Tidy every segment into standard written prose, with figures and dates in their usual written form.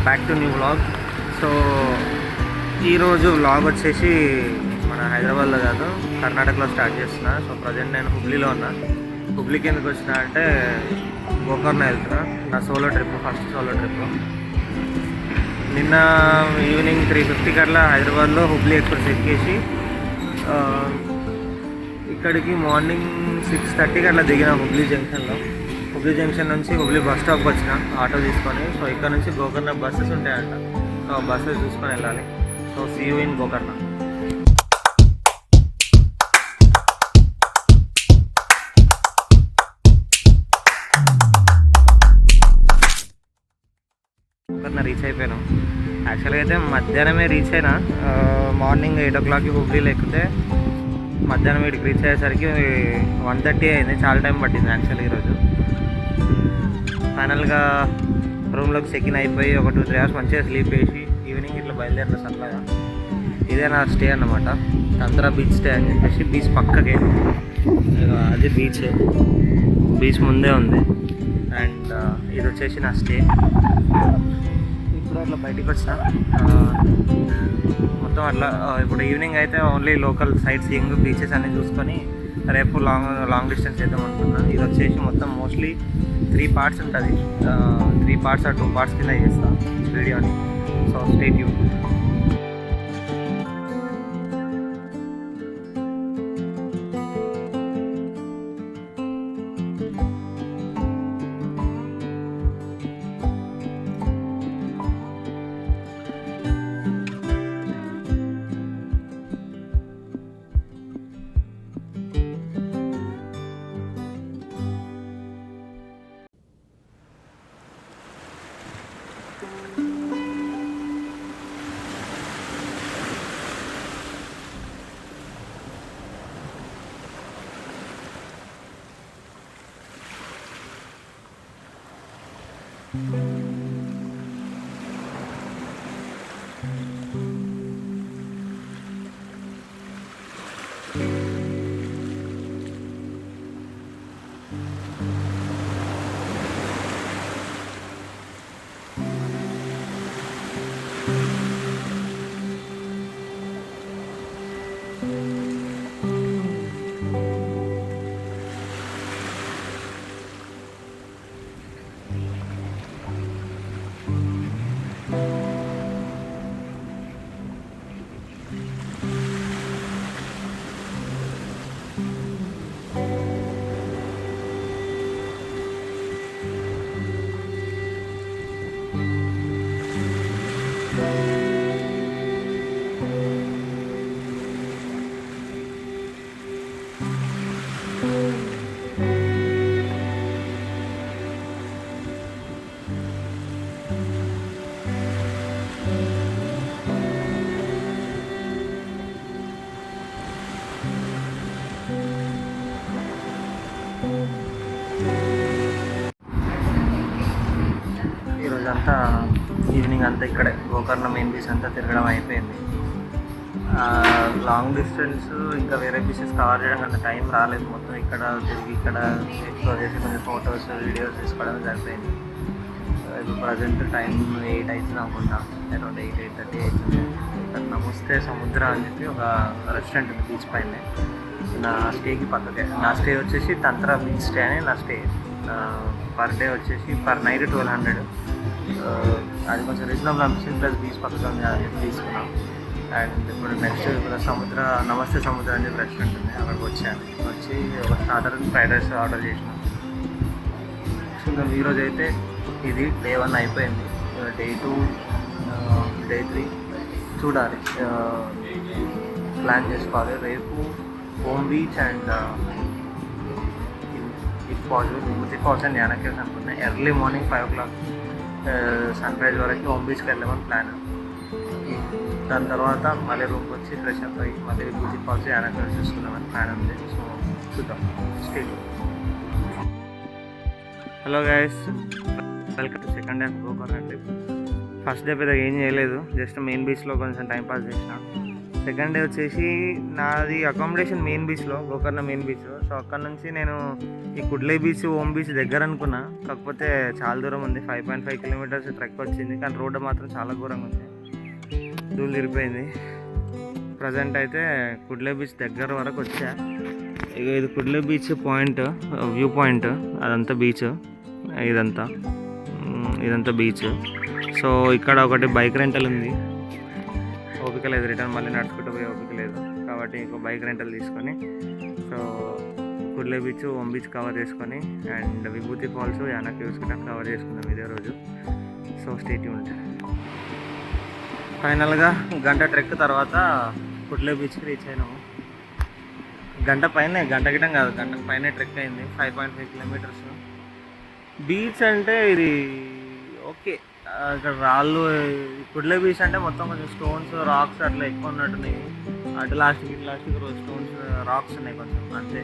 Back to new vlog. So ఈరోజు vlog వచ్చేసి మన హైదరాబాద్లో కాదు, కర్ణాటకలో స్టార్ట్ చేస్తున్నా. సో ప్రజెంట్ నేను హుబ్లీలో ఉన్నా. హుబ్లీకి ఎందుకు వచ్చినా అంటే గోకర్ణ వెళ్తున్నా, నా solo trip, first solo trip. నిన్న ఈవినింగ్ 3:50 అట్లా హైదరాబాద్లో హుబ్లీ ఎక్స్ప్రెస్ ఎక్కేసి ఇక్కడికి మార్నింగ్ 6:30 అట్లా దిగిన హుబ్లీ జంక్షన్లో. హుబ్లీ జంక్షన్ నుంచి హుబ్లీ బస్ స్టాప్కి వచ్చిన ఆటో తీసుకొని. సో ఇక్కడ నుంచి గోకర్ణ బస్సెస్ ఉంటాయంట, సో బస్సెస్ చూసుకొని వెళ్ళాలి. So see you in Gokarna. Gokarna reach అయిపోయాను. యాక్చువల్గా అయితే మధ్యాహ్నమే రీచ్ అయినా. మార్నింగ్ 8 o'clockకి హుబ్లీలో ఎక్కితే మధ్యాహ్నం వీటికి రీచ్ అయ్యేసరికి 1:30 అయింది. చాలా టైం పట్టింది యాక్చువల్లీ ఈరోజు. ఫైనల్గా రూమ్లోకి చెక్ ఇన్ అయిపోయి ఒక 2-3 hours మంచిగా స్లీప్ వేసి ఈవినింగ్ ఇట్లా బయలుదేరిన సరళగా. ఇదే నా స్టే అన్నమాట, తంత్రా బీచ్ స్టే అని చెప్పేసి. బీచ్ పక్కకే, అది బీచ్ ముందే ఉంది. అండ్ ఇది వచ్చేసి నా స్టే. ఇప్పుడు అట్లా బయటికి వచ్చిన మొత్తం అట్లా. ఇప్పుడు ఈవినింగ్ అయితే only local sight seeing, beaches అన్నీ చూసుకొని రేపు లాంగ్ డిస్టెన్స్ చేద్దాం అనుకున్నా. ఇది వచ్చేసి మొత్తం మోస్ట్లీ 3 parts ఉంటుంది. 3 parts or 2 parts కింద చేస్తాను వీడియోని. So stay tuned. ఈరోజంతా ఈవినింగ్ అంతా ఇక్కడే గోకర్ణ మెయిన్ బీచ్ అంతా తిరగడం అయిపోయింది. లాంగ్ డిస్టెన్స్ ఇంకా వేరే బీచెస్ కవర్ చేయడానికి అంత టైం రాలేదు. మొత్తం ఇక్కడ తిరిగి ఇక్కడ ఎక్స్ప్లోర్ చేసి కొంచెం ఫొటోస్ వీడియోస్ తీసుకోవడం సరిపోయింది. ఇప్పుడు ప్రజెంట్ టైం 8 అవుతుంది అనుకుంటా, అరౌండ్ 8-8:30 అవుతుంది. ఇక్కడ నమస్తే సముద్ర అని చెప్పి ఒక రెస్టారెంట్ ఉంది బీచ్ పైన. నా స్టేకి పక్కకే. నా స్టే వచ్చేసి తంత్రా బీచ్ స్టే అని నా స్టే. పర్ డే వచ్చేసి పర్ నైట్ 1200. అది కొంచెం రీజనబుల్ అనిపించింది, ప్లస్ బీచ్ పక్కన ఉంది అని చెప్పి తీసుకున్నాం. అండ్ ఇప్పుడు నెక్స్ట్ ఇప్పుడు నమస్తే సముద్ర అని చెప్పి రెస్టారెంట్ ఉంది, అక్కడికి వచ్చి ఒక స్టార్టర్ ఫ్రైడ్ రైస్ ఆర్డర్ చేసినాం. ఇంకా ఈరోజు అయితే ఇది డే 1 అయిపోయింది. డే 2, డే 3 చూడాలి, ప్లాన్ చేసుకోవాలి. రేపు Om beach and if possible Vibhuti falls and Yana caves అనుకున్నాయి. Early morning 5 o'clock sunrise వరకు హోమ్ బీచ్కి వెళ్ళామని ప్లాన్. దాని తర్వాత మళ్ళీ రూమ్కి వచ్చి ఫ్రెష్ అప్ అయ్యి మళ్ళీ విభూతి ఫాల్స్ యానా కేవ్స్ చూసుకుందామని ప్లాన్ ఉంది. సో చూద్దాం. Stay. Hello guys, welcome to second day of Gokarna trip. First day పెద్దగా ఏం చేయలేదు, జస్ట్ మెయిన్ బీచ్లో కొంచెం టైంపాస్ చేసిన. సెకండ్ డే వచ్చేసి నాది అకామిడేషన్ మెయిన్ బీచ్లో, గోకర్ణ మెయిన్ బీచ్లో. సో అక్కడ నుంచి నేను ఈ కుడ్లే బీచ్, ఓమ్ బీచ్ దగ్గర అనుకున్నా. కాకపోతే చాలా దూరం ఉంది, 5.5 కిలోమీటర్స్ ట్రెక్ వచ్చింది. కానీ రోడ్డు మాత్రం చాలా ఘోరంగా ఉంది, ధూళి తిరిగిపోయింది. ప్రజెంట్ అయితే కుడ్లే బీచ్ దగ్గర వరకు వచ్చా. ఇక ఇది Kudle beach point, view point. అదంతా బీచ్, ఇదంతా బీచ్. సో ఇక్కడ ఒకటి బైక్ రెంటల్ ఉంది. ఓపిక లేదు, రిటర్న్ మళ్ళీ నడుచుకుంటూ పోయి ఓపిక లేదు కాబట్టి ఇంకో బైక్ రెంటల్ తీసుకొని so Kudle beach, ohm beach cover చేసుకొని అండ్ విభూతి ఫాల్స్, యానా కేవ్స్ కూడా కవర్ చేసుకున్నాం ఇదే రోజు. So stay tuned. ఫైనల్గా గంట ట్రెక్ తర్వాత కుడ్లే బీచ్కి రీచ్ అయినాము. గంట గిటం కాదు, గంట పైన ట్రెక్ అయింది, 5.5 కిలోమీటర్స్. బీచ్ అంటే ఇది ఓకే, ఇక్కడ రాళ్ళు. కుడ్లే బీచ్ అంటే మొత్తం కొంచెం స్టోన్స్, రాక్స్ అట్లా ఎక్కువ ఉన్నట్టున్నాయి. అటు లాస్ట్కి స్టోన్స్, రాక్స్ ఉన్నాయి కొంచెం, అంతే.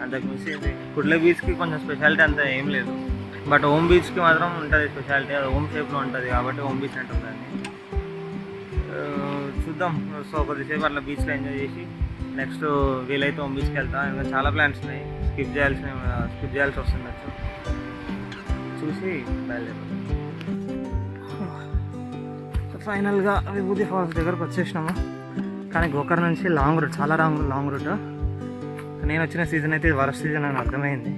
అంతకు మించి ఇది కుడ్లే బీచ్కి కొంచెం స్పెషాలిటీ అంతా ఏం లేదు. బట్ ఓమ్ బీచ్కి మాత్రం ఉంటుంది స్పెషాలిటీ, అది ఓమ్ షేప్లో ఉంటుంది కాబట్టి ఓమ్ బీచ్ అంటుంది దాన్ని. చూద్దాం. సో కొద్దిసేపు అట్లా బీచ్లో ఎంజాయ్ చేసి నెక్స్ట్ వీలైతే ఓమ్ బీచ్కి వెళ్తాం. ఇంకా చాలా ప్లాన్స్ ఉన్నాయి, స్కిప్ చేయాల్సి వస్తుండొచ్చు, చూసి బయలుదేరాం. ఫైనల్గా విభూతి ఫాల్స్ దగ్గరకు వచ్చేసినాము. కానీ గోకర్ణ నుంచి లాంగ్ రూట్, చాలా లాంగ్ రూట్. నేను వచ్చిన సీజన్ అయితే వరస్ట్ సీజన్ అని అర్థమైంది.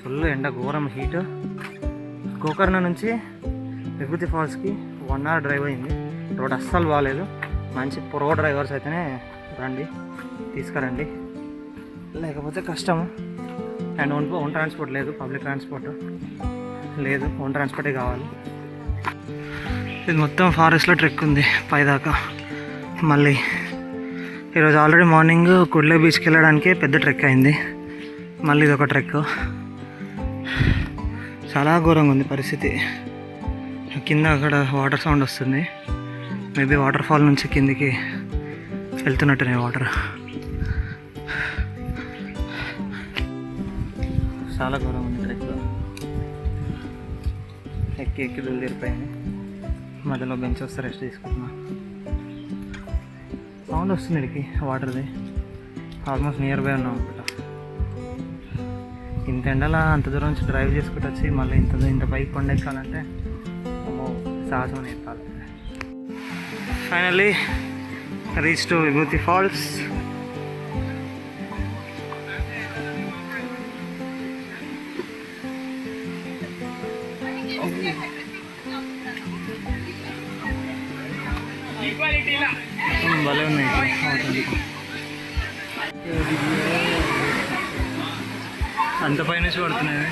ఫుల్ ఎండ, ఘోరం హీట్. గోకర్ణ నుంచి విభూతి ఫాల్స్కి 1 hour డ్రైవ్ అయింది. రోడ్ అస్సలు బాగాలేదు. మంచి ప్రో డ్రైవర్స్ అయితేనే రండి, తీసుకురండి, లేకపోతే కష్టము. అండ్ ఓన్ ట్రాన్స్పోర్ట్ లేదు, పబ్లిక్ ట్రాన్స్పోర్ట్ లేదు, ఓన్ ట్రాన్స్పోర్టే కావాలి. ఇది మొత్తం ఫారెస్ట్లో ట్రెక్ ఉంది పైదాకా. మళ్ళీ ఈరోజు ఆల్రెడీ మార్నింగ్ కుడ్లే బీచ్కి వెళ్ళడానికి పెద్ద ట్రెక్ అయింది, మళ్ళీ ఇది ఒక ట్రెక్. చాలా ఘోరంగా ఉంది పరిస్థితి. కింద అక్కడ వాటర్ సౌండ్ వస్తుంది, మేబీ వాటర్ ఫాల్ నుంచి కిందికి వెళ్తున్నట్టునే వాటర్. చాలా ఘోరంగా ఉంది ట్రెక్. ఎక్కి దిగిపోయింది. మధ్యలో బెంచ్ వస్తే రెస్ట్ తీసుకుంటున్నా. సౌండ్ వస్తుంది ఇక్కడికి వాటర్ది. ఆల్మోస్ట్ నియర్ బై ఉన్నాం అనమాట. ఇంత ఎండలా అంత దూరం నుంచి డ్రైవ్ చేసుకుంటూ వచ్చి మళ్ళీ ఇంత పైకి కొండ ఎక్కాలంటే సాహసం ఎక్కాలి. ఫైనల్లీ రీచ్ టు విభూతి ఫాల్స్. భలే ఉన్నాయి అంత పైన పడుతున్నాయి.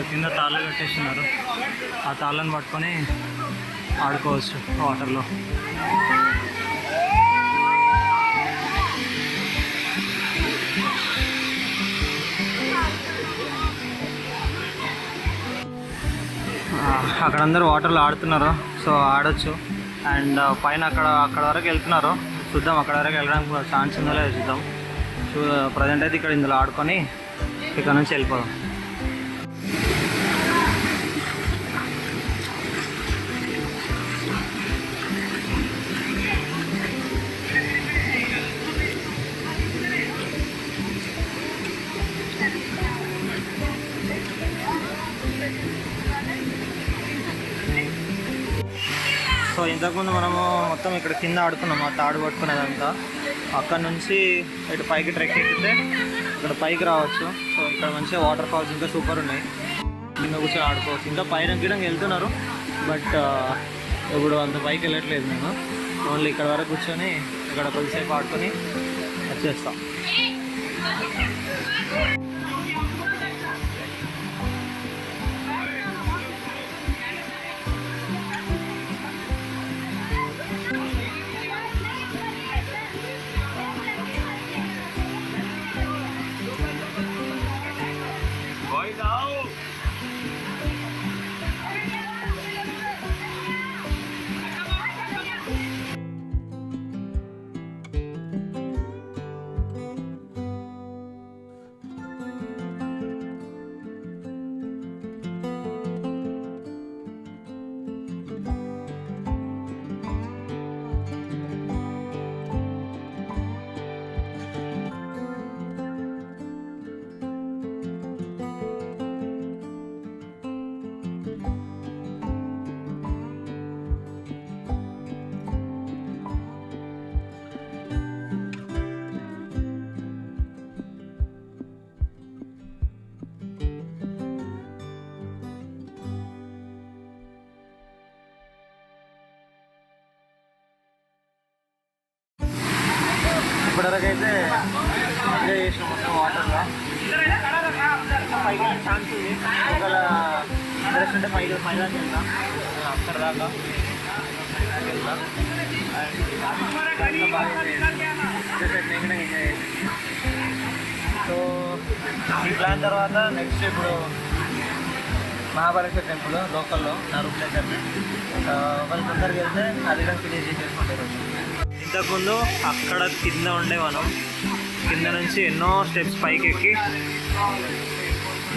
కింద తాళ్ళు కట్టేస్తున్నారు, ఆ తాళ్ళని పట్టుకొని ఆడుకోవచ్చు వాటర్లో. అక్కడ అందరూ వాటర్లో ఆడుతున్నారు, సో ఆడొచ్చు. అండ్ పైన అక్కడ వరకు వెళ్తున్నారు, చూద్దాం. అక్కడ వరకు వెళ్ళడానికి ఛాన్స్ ఉందో లేదో చూద్దాం. ప్రజెంట్ అయితే ఇక్కడ ఇందులో ఆడుకొని ఇక్కడ నుంచి వెళ్ళిపోదాం. సో ఇంతకుముందు మనము మొత్తం ఇక్కడ కింద ఆడుకున్నాము, ఆ తాడు పట్టుకునేదంతా. అక్కడ నుంచి ఇటు పైకి ట్రెక్ ఎక్కితే ఇక్కడ పైకి రావచ్చు. సో ఇక్కడ మంచిగా వాటర్ ఫాల్స్ ఇంకా సూపర్ ఉన్నాయి, కింద కూర్చొని ఆడుకోవచ్చు. ఇంకా పైన గిడంగా వెళ్తున్నారు, బట్ ఇప్పుడు అంత పైకి వెళ్ళట్లేదు. నేను ఓన్లీ ఇక్కడ వరకు కూర్చొని ఇక్కడ కొద్దిసేపు ఆడుకొని వచ్చేస్తాం. ఇందాకైతే ఎంజాయ్ చేసిన మొత్తం వాటర్లో. పైకి ఛాన్స్ ఉంది, ఒకవేళ ఇంట్రెస్ట్ ఉంటే పైకి దాకా వెళ్తాం, అక్కడ దాకా వెళ్తాం. అండ్ బాగా ఎంజాయ్ చేసి సో ఈ ప్లాన్ తర్వాత నెక్స్ట్ ఇప్పుడు మహాబలేశ్వర్ టెంపుల్ లోకల్లో నా రూమ్ దగ్గర వాళ్ళు తొందరగా వెళ్తే అది కానీ ఫినిష్ చేసేసుకుంటారు. ఇంతకుముందు అక్కడ కింద ఉండే మనం కింద నుంచి ఎన్నో స్టెప్స్ పైకి ఎక్కి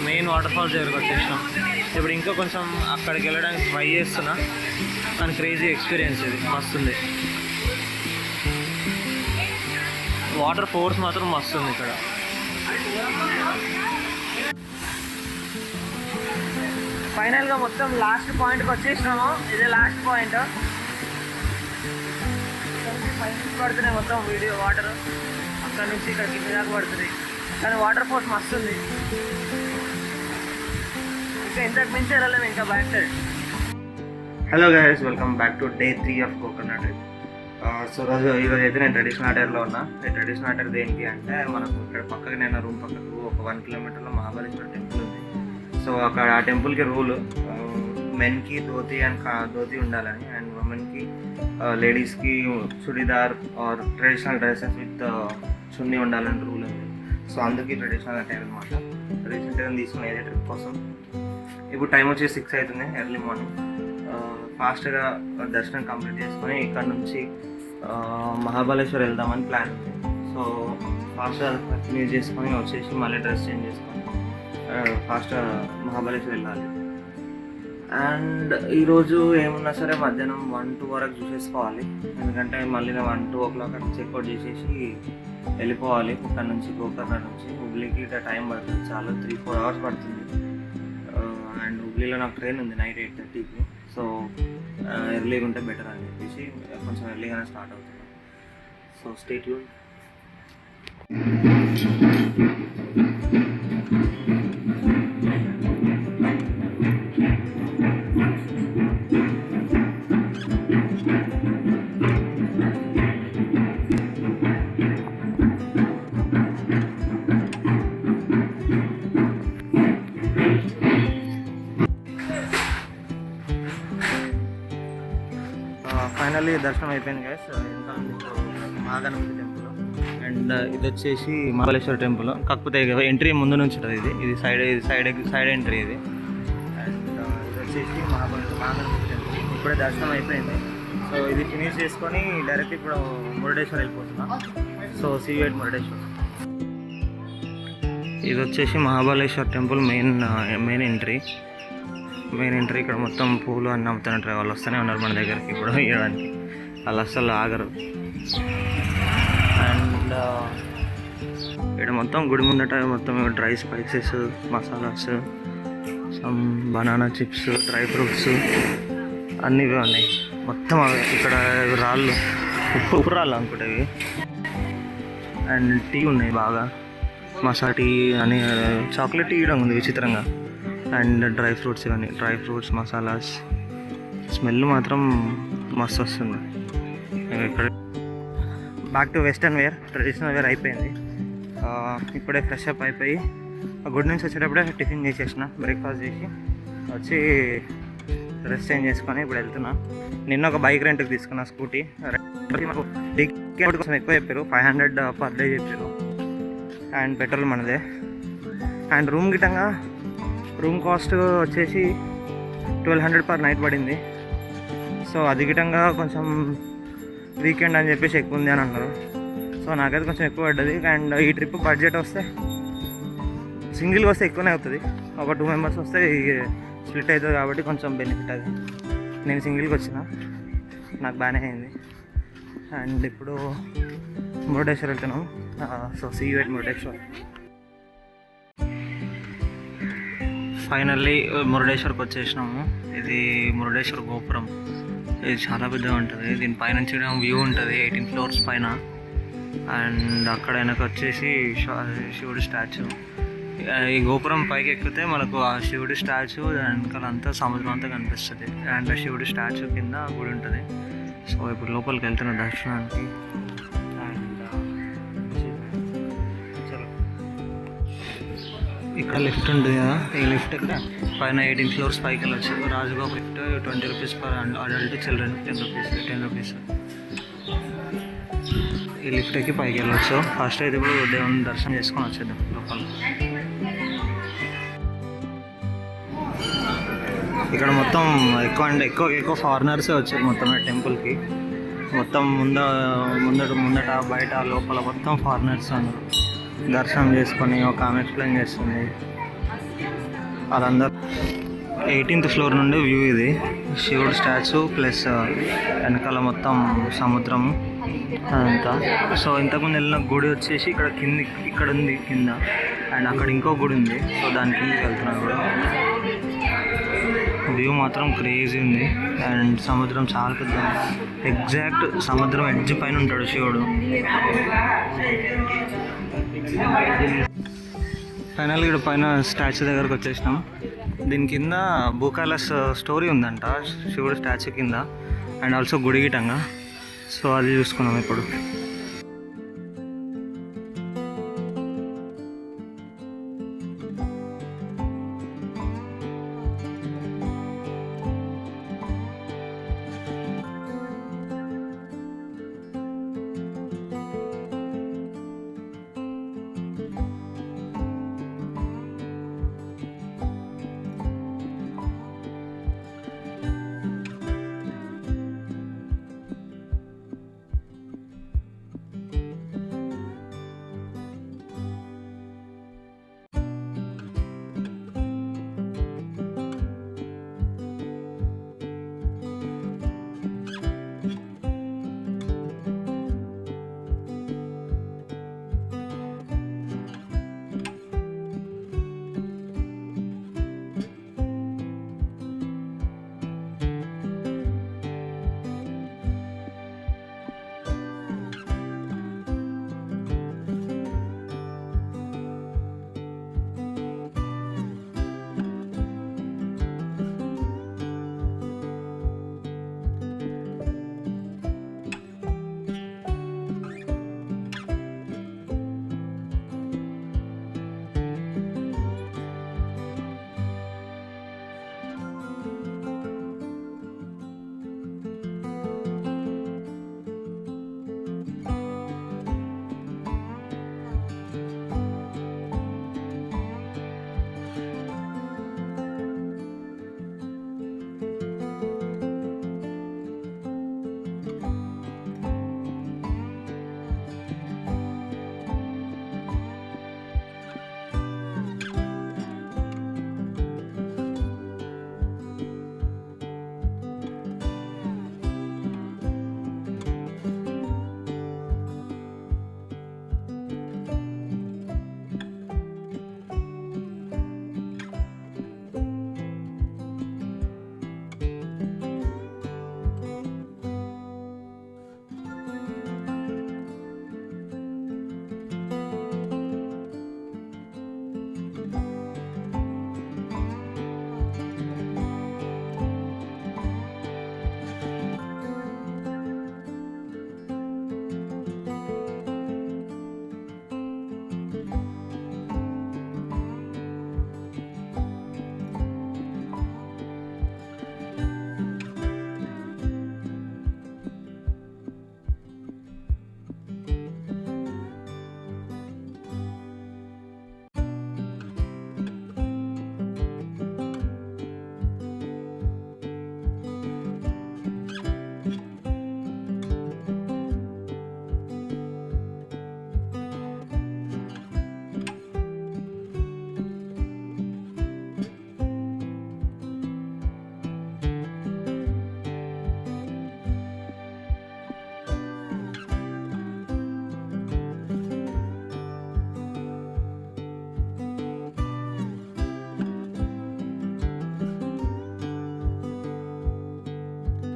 మెయిన్ వాటర్ ఫాల్స్ దగ్గరకు వచ్చేసినాం. ఇప్పుడు ఇంకా కొంచెం అక్కడికి వెళ్ళడానికి ట్రై చేస్తున్నా, కానీ క్రేజీ ఎక్స్పీరియన్స్ ఇది, మస్తుంది. వాటర్ ఫోర్స్ మాత్రం మస్తుంది ఇక్కడ. ఫైనల్గా మొత్తం లాస్ట్ పాయింట్కి వచ్చేసినాము. ఇదే లాస్ట్ పాయింట్. పడుతున్నాయి మొత్తం వాటర్ అక్కడ నుంచి ఇక్కడ కింద దాకా పడుతుంది, కానీ వాటర్ ఫోర్స్ మస్తు ఉంది. ఇంకా ఇంతకు మించి వెళ్ళలేము ఇంకా back side. Hello guys, welcome back to day 3 of coconut trip. So ఈరోజు అయితే నేను ట్రెడిషనల్ అటైర్లో ఉన్నా. ఈ ట్రెడిషనల్ అటైర్ దేనికి అంటే మనకు ఇక్కడ పక్కకి, నేను రూమ్ పక్కకు ఒక 1 కిలోమీటర్లో మహాబలేశ్వర టెంపుల్ ఉంది. సో అక్కడ ఆ టెంపుల్కి రూల్ మెన్కి ధోతి ఉండాలని, అండ్ ఉమెన్కి లేడీస్కి churidar or traditional dresses with chunni ఉండాలని రూల్ ఉంది. సో అందుకే ట్రెడిషనల్ అటైర్ అనమాట. రీసెంట్గా తీసుకున్న ఏదే ట్రిప్ కోసం. ఇప్పుడు టైం వచ్చి 6 అవుతుంది, ఎర్లీ మార్నింగ్. ఫాస్ట్గా దర్శనం కంప్లీట్ చేసుకొని ఇక్కడ నుంచి మహాబలేశ్వర్ వెళ్దామని ప్లాన్ ఉంది. సో ఫాస్ట్గా ఫినిష్ చేసుకొని వచ్చేసి మళ్ళీ డ్రెస్ చేంజ్ చేసుకొని ఫాస్ట్గా మహాబలేశ్వర్ వెళ్ళాలి. అండ్ ఈరోజు ఏమున్నా సరే మధ్యాహ్నం 1-2 వరకు చూసేసుకోవాలి, ఎందుకంటే మళ్ళీ 1-2 o'clock అక్కడ చెక్అవుట్ చేసేసి వెళ్ళిపోవాలి. ఇక్కడ నుంచి గోకర్ణ నుంచి హుబ్లీకి టైం పడుతుంది, చాలా 3-4 hours పడుతుంది. అండ్ హుబ్లీలో నాకు ట్రైన్ ఉంది నైట్ 8:30కి. సో ఎర్లీగా ఉంటే బెటర్ అని చెప్పేసి కొంచెం ఎర్లీగానే స్టార్ట్ అవుతుంది. So stay tuned. ఫైనల్లీ దర్శనం అయిపోయింది గైస్. మహాగణపతి టెంపుల్, అండ్ ఇది వచ్చేసి మహాబలేశ్వర టెంపుల్. కాకపోతే ఎంట్రీ ముందు నుంచి ఉంటుంది, ఇది సైడ్ ఎంట్రీ ఇది. అండ్ ఇది వచ్చేసి మహాగణపతి టెంపుల్. ఇప్పుడే దర్శనం అయిపోయింది. సో ఇది ఫినిష్ చేసుకొని డైరెక్ట్ ఇప్పుడు మురుడేశ్వర్ వెళ్ళిపోతున్నాం. So see you at Murudeshwar. ఇది వచ్చేసి మహాబలేశ్వర్ టెంపుల్ మెయిన్ ఎంట్రీ. ఇక్కడ మొత్తం పూలు అన్నీ అమ్ముతున్నట్టు వాళ్ళు వస్తూనే ఉన్నారు మన దగ్గరికి ఇప్పుడు ఇవ్వడానికి. వాళ్ళు అసలు ఆగరు. అండ్ ఇక్కడ మొత్తం గుడి ముందట మొత్తం dry spices, masalas, some banana chips, dry fruits అన్నీ ఇవే ఉన్నాయి మొత్తం. ఇక్కడ రాళ్ళు, ఉప్పు రాళ్ళు అనుకుంటేవి. అండ్ టీ ఉన్నాయి బాగా, మసాలా టీ అని, చాక్లెట్ టీ కూడా ఉంది విచిత్రంగా. అండ్ డ్రై ఫ్రూట్స్, ఇవన్నీ డ్రై ఫ్రూట్స్, మసాలాస్. స్మెల్ మాత్రం మస్తు వస్తుంది. ఇక్కడ back to western wear, traditional wear అయిపోయింది. ఇప్పుడే ఫ్రెష్ అప్ అయిపోయి గుడి నుంచి వచ్చేటప్పుడే టిఫిన్ చేసేసిన, బ్రేక్ఫాస్ట్ చేసి వచ్చి డ్రెస్ చేంజ్ చేసుకొని ఇప్పుడు వెళ్తున్నా. నిన్న ఒక బైక్ రెంట్కి తీసుకున్నా, స్కూటీ. మాకు టికెట్ కోసం ఎక్కువ చెప్పారు, 500 పర్ డే చెప్పారు. అండ్ పెట్రోల్ మనదే. అండ్ రూమ్ కాస్ట్ వచ్చేసి 1200 పర్ నైట్ పడింది. సో అది గిటంగా కొంచెం వీకెండ్ అని చెప్పేసి ఎక్కువ ఉంది అని అన్నారు. సో నాకైతే కొంచెం ఎక్కువ పడ్డది. అండ్ ఈ ట్రిప్ బడ్జెట్ వస్తే సింగిల్గా వస్తే ఎక్కువనే అవుతుంది, ఒక 2 members వస్తే స్ప్లిట్ అవుతుంది కాబట్టి కొంచెం బెనిఫిట్ అది. నేను సింగిల్గా వచ్చిన, నాకు బాగానే అయింది. అండ్ ఇప్పుడు మురుడేశ్వర్ వెళ్తున్నాం. So see you at Murudeshwar. Finally మురుడేశ్వర్కి వచ్చేసినాము. ఇది మురుడేశ్వర్ గోపురం. ఇది చాలా పెద్దగా ఉంటుంది. దీని పైనుంచి వ్యూ ఉంటుంది 18 floors పైన. అండ్ అక్కడ వెనక వచ్చేసి శివుడి స్టాచ్యూ. ఈ గోపురం పైకి ఎక్కితే మనకు ఆ శివుడి స్టాచ్యూ వెనకాలంతా సముద్రం అంతా కనిపిస్తుంది. అండ్ శివుడి స్టాచ్యూ కింద గుడి ఉంటుంది. సో ఇప్పుడు లోపలికి వెళ్తున్న దర్శనానికి. అండ్ ఇక్కడ లిఫ్ట్ ఉంటుంది కదా, ఈ లిఫ్ట్ ఇక్కడ పైన 18 ఫ్లోర్స్ పైకి వెళ్ళొచ్చు. Rajubabu lift 20 rupees per adult, children 10 rupees. ఈ లిఫ్ట్ ఎక్కి పైకి వెళ్ళొచ్చు. ఫస్ట్ అయితే ఇప్పుడు దేవుని దర్శనం చేసుకొని వచ్చేద్దాం లోపల. ఇక్కడ మొత్తం ఎక్కువ ఫారినర్సే వచ్చారు మొత్తం టెంపుల్కి. మొత్తం ముందట బయట లోపల మొత్తం ఫారినర్స్ అందరూ దర్శనం చేసుకొని. ఒక ఆమె ఎక్స్ప్లెయిన్ చేస్తుంది వాళ్ళందరూ. 18th ఫ్లోర్ నుండి వ్యూ ఇది. శివుడు స్టాచ్యూ ప్లస్ వెనకాల మొత్తం సముద్రం అదంతా. సో ఇంతకుముందు వెళ్ళిన గుడి వచ్చేసి ఇక్కడ ఉంది కింద, అండ్ అక్కడ ఇంకో గుడి ఉంది. సో దాని కిందకి వెళ్తున్నాను కూడా. వ్యూ మాత్రం క్రేజీ ఉంది, అండ్ సముద్రం చాలా పెద్ద. ఎగ్జాక్ట్ సముద్రం ఎడ్జ్ పైన ఉంటాడు శివుడు. ఫైనల్గా ఇక్కడ పైన స్టాచ్యూ దగ్గరకు వచ్చేసినాం. దీని కింద భూకాలస్ స్టోరీ ఉందంట శివుడు స్టాచ్యూ కింద, అండ్ ఆల్సో గుడి గిటంగా. సో అది చూసుకున్నాం ఇప్పుడు.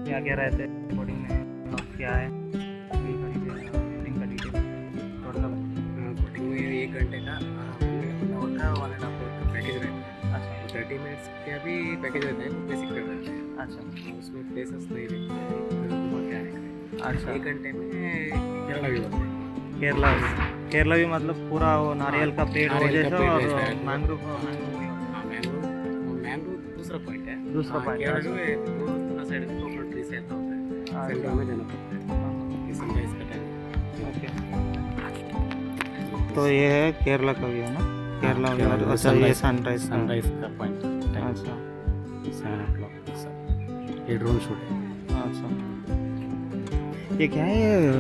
क्या क्या रहते हैं कोडिंग में और क्या है कोडिंग का डिटेल थोड़ा सा। कोडिंग में 1 घंटे का होता है, 1.5 आवर का पैकेज रहता है। अच्छा 30 मिनट्स का भी पैकेज रहता है, वो बेसिक कर रहता है। अच्छा उसमें प्लेसेस नहीं रहते हैं, क्या है। अच्छा 1 घंटे में केरला भी होता है। केरला केरला भी मतलब पूरा वो नारियल का पेड़ हो नारियल का जैसा पेड़ और जैसा है। मैंग्रोव हाँ मैंग्रोव दूसरा पॉइंट है। दूसरा point है। केरला में दोनों साइड में कोकोनट ट्री से होता है, सेंटर में जाना पड़ता है। ये सनराइज का टाइम। ओके, तो ये है केरला का व्यू ना, केरला व्यू। केरला अच्छा, ये सनराइज सनराइज का पॉइंट टाइम अच्छा 7 o'clock सर। ये ड्रोन शूट है। अच्छा, ये क्या है,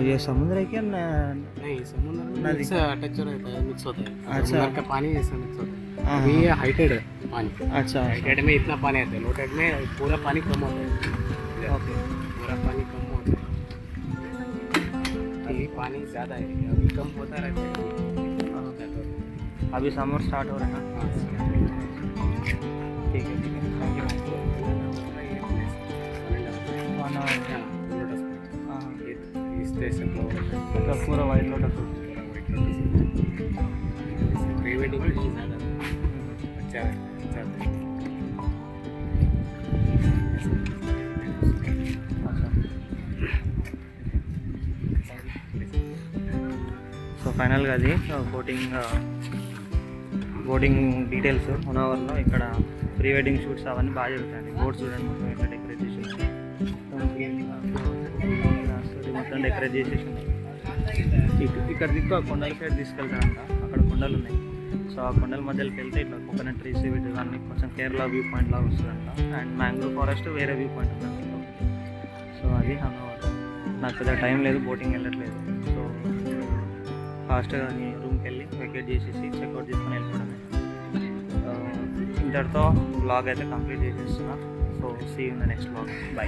ये समुद्र है क्या नहीं समुद्र में नदी। मिक्स टच रहता है, मिक्स होता है। अच्छा। समुद्र का पानी ऐसा मिक्स होता है। हाँ, अभी ये हाइटेड है पानी। अच्छा हाइटेड में इतना पानी आता है, लो टाइड में पूरा पानी कम होता है। ओके, पूरा पानी कम होता है। अभी पानी ज़्यादा है, अभी कम होता रहता है। अभी समर स्टार्ट हो रहा है ना। ठीक है थैंक यू। 1 hour हाँ, स्टेशन मतलब पूरा वाइट लोटस प्री वेडिंग के लिए ज़्यादा अच्छा है, अच्छा है। अच्छा। సో ఫైనల్గా అది బోటింగ్ డీటెయిల్స్ 1 అవర్లో ఇక్కడ ప్రీ వెడ్డింగ్ షూట్స్ అవన్నీ బాగా జరుగుతాయండి. బోట్స్ చూడండి మొత్తం ఇట్లా డెకరేట్ చేసి ఉన్నాయి, మొత్తం డెకరేట్ చేసేసి ఉన్నాయి. ఇక్కడ దిక్కు ఆ కొండల సైడ్ తీసుకెళ్తారంట, అక్కడ కొండలు ఉన్నాయి. సో ఆ కొండల మధ్యలోకి వెళ్తే ఇట్లా కోకోనట్ ట్రీస్ వీటి అన్నీ కొంచెం కేరళ వ్యూ పాయింట్ లాగా వస్తుందంట. అండ్ మ్యాంగ్రోవ్ ఫారెస్ట్ వేరే వ్యూ పాయింట్ ఉందంట. సో అది అన్నమాట. నాకు పెద్ద టైం లేదు, బోటింగ్ వెళ్ళట్లేదు. సో ఫాస్ట్గా రూమ్కి వెళ్ళి వెకేట్ చేసేసి చెక్అవుట్ చేసుకొని వెళ్ళిపోవడమే. ఇంతటితో బ్లాగ్ అయితే కంప్లీట్ చేసేస్తున్నా. So see in the next blog. By.